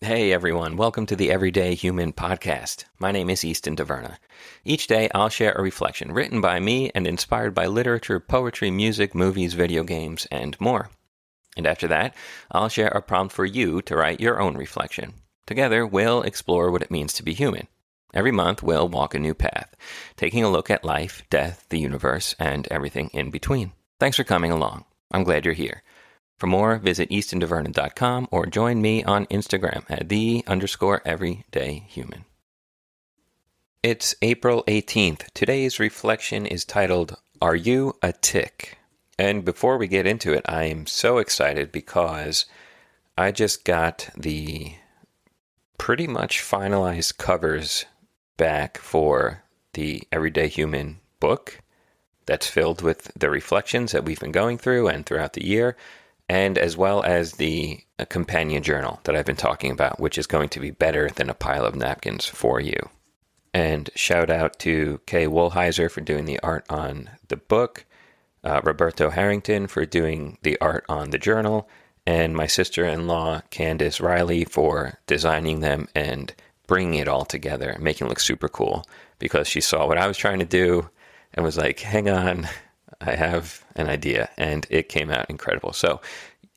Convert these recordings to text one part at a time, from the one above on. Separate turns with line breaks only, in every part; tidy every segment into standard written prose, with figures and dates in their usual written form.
Hey everyone, welcome to the Everyday Human podcast. My name is Easton Taverna. Each day I'll share a reflection written by me and inspired by literature, poetry, music, movies, video games, and more. And after that, I'll share a prompt for you to write your own reflection. Together, we'll explore what it means to be human. Every month, we'll walk a new path, taking a look at life, death, the universe, and everything in between. Thanks for coming along. I'm glad you're here. For more, visit eastontaverna.com or join me on Instagram at _everydayhuman. It's April 18th. Today's reflection is titled, Are You a Tick? And before we get into it, I am so excited because I just got the pretty much finalized covers back for the Everyday Human book that's filled with the reflections that we've been going through and throughout the year, and as well as the companion journal that I've been talking about, which is going to be better than a pile of napkins for you. And shout out to Kay Woolheiser for doing the art on the book, Roberto Harrington for doing the art on the journal, and my sister-in-law, Candace Riley, for designing them and bringing it all together, making it look super cool, because she saw what I was trying to do and was like, hang on, I have an idea, and it came out incredible. So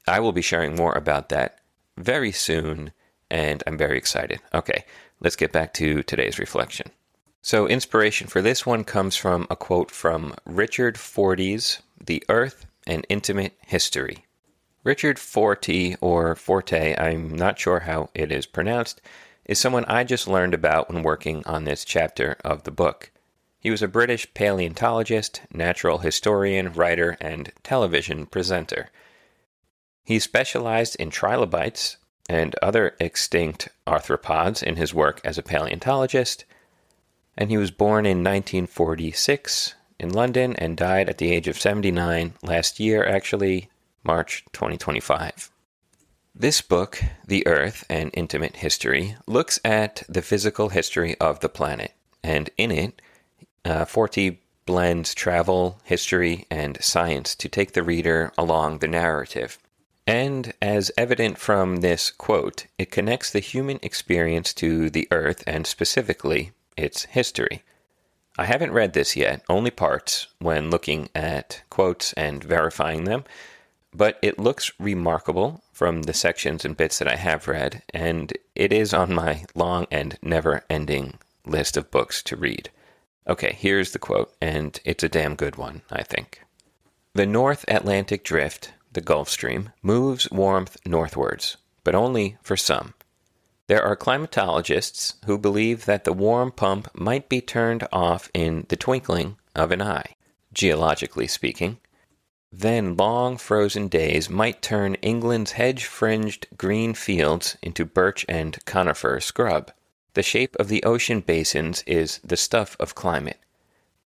I will be sharing more about that very soon, and I'm very excited. Okay, let's get back to today's reflection. So inspiration for this one comes from a quote from Richard Fortey's The Earth, An Intimate History. Richard Fortey, or Forte, I'm not sure how it is pronounced, is someone I just learned about when working on this chapter of the book. He was a British paleontologist, natural historian, writer, and television presenter. He specialized in trilobites and other extinct arthropods in his work as a paleontologist, and he was born in 1946 in London and died at the age of 79 last year, actually, March 2025. This book, The Earth, An Intimate History, looks at the physical history of the planet, and in it, Fortey blends travel, history, and science to take the reader along the narrative. And as evident from this quote, it connects the human experience to the Earth and specifically its history. I haven't read this yet, only parts, when looking at quotes and verifying them, but it looks remarkable from the sections and bits that I have read, and it is on my long and never-ending list of books to read. Okay, here's the quote, and it's a damn good one, I think. The North Atlantic Drift, the Gulf Stream, moves warmth northwards, but only for some. There are climatologists who believe that the warm pump might be turned off in the twinkling of an eye, geologically speaking. Then long frozen days might turn England's hedge-fringed green fields into birch and conifer scrub. The shape of the ocean basins is the stuff of climate.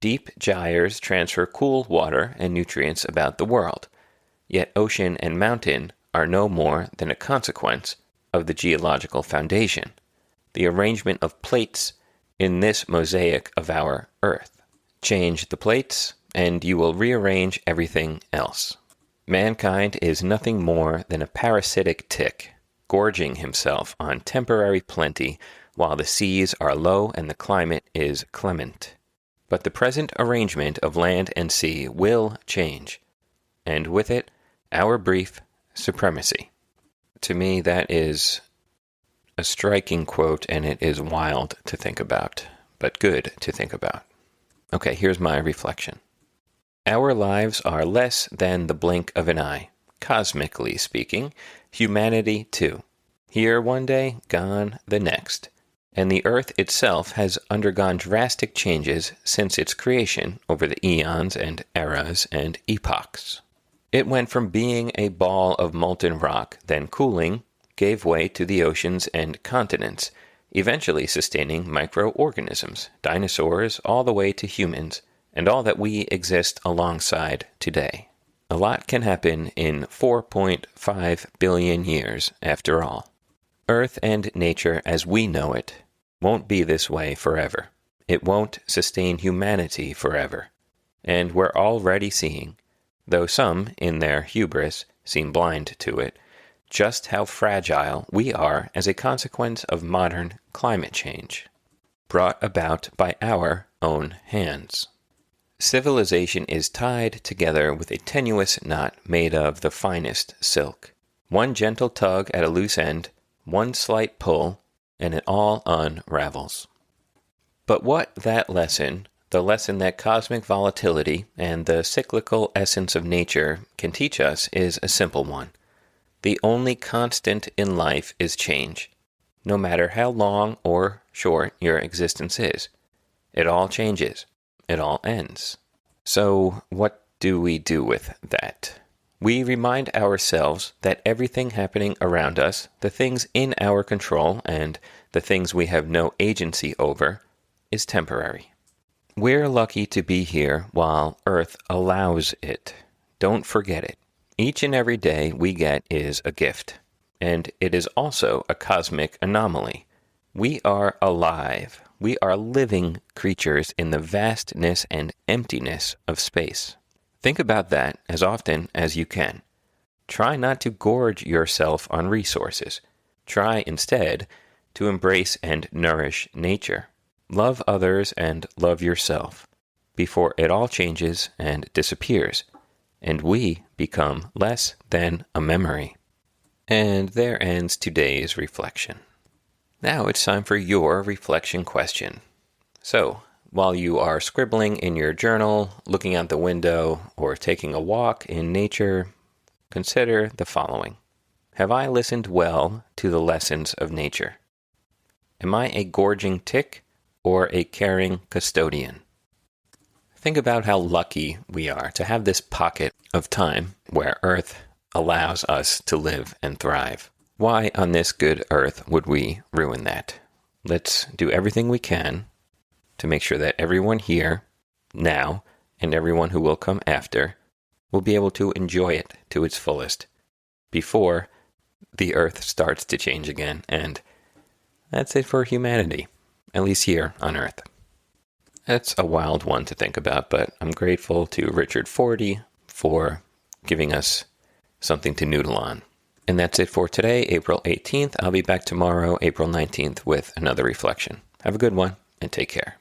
Deep gyres transfer cool water and nutrients about the world. Yet ocean and mountain are no more than a consequence of the geological foundation, the arrangement of plates in this mosaic of our Earth. Change the plates, and you will rearrange everything else. Mankind is nothing more than a parasitic tick, gorging himself on temporary plenty while the seas are low and the climate is clement. But the present arrangement of land and sea will change, and with it, our brief supremacy. To me, that is a striking quote, and it is wild to think about, but good to think about. Okay, here's my reflection. Our lives are less than the blink of an eye. Cosmically speaking, humanity too. Here one day, gone the next. And the Earth itself has undergone drastic changes since its creation over the eons and eras and epochs. It went from being a ball of molten rock, then cooling, gave way to the oceans and continents, eventually sustaining microorganisms, dinosaurs, all the way to humans, and all that we exist alongside today. A lot can happen in 4.5 billion years, after all. Earth and nature as we know it won't be this way forever. It won't sustain humanity forever. And we're already seeing, though some, in their hubris, seem blind to it, just how fragile we are as a consequence of modern climate change, brought about by our own hands. Civilization is tied together with a tenuous knot made of the finest silk. One gentle tug at a loose end, one slight pull, and it all unravels. But what that lesson, the lesson that cosmic volatility and the cyclical essence of nature can teach us, is a simple one. The only constant in life is change, no matter how long or short your existence is. It all changes. It all ends. So what do we do with that? We remind ourselves that everything happening around us, the things in our control and the things we have no agency over, is temporary. We're lucky to be here while Earth allows it. Don't forget it. Each and every day we get is a gift, and it is also a cosmic anomaly. We are alive. We are living creatures in the vastness and emptiness of space. Think about that as often as you can. Try not to gorge yourself on resources. Try instead to embrace and nourish nature. Love others and love yourself before it all changes and disappears, and we become less than a memory. And there ends today's reflection. Now it's time for your reflection question. So, while you are scribbling in your journal, looking out the window, or taking a walk in nature, consider the following. Have I listened well to the lessons of nature? Am I a gorging tick or a caring custodian? Think about how lucky we are to have this pocket of time where Earth allows us to live and thrive. Why on this good Earth would we ruin that? Let's do everything we can to make sure that everyone here, now, and everyone who will come after, will be able to enjoy it to its fullest before the Earth starts to change again. And that's it for humanity, at least here on Earth. That's a wild one to think about, but I'm grateful to Richard Fortey for giving us something to noodle on. And that's it for today, April 18th. I'll be back tomorrow, April 19th, with another reflection. Have a good one, and take care.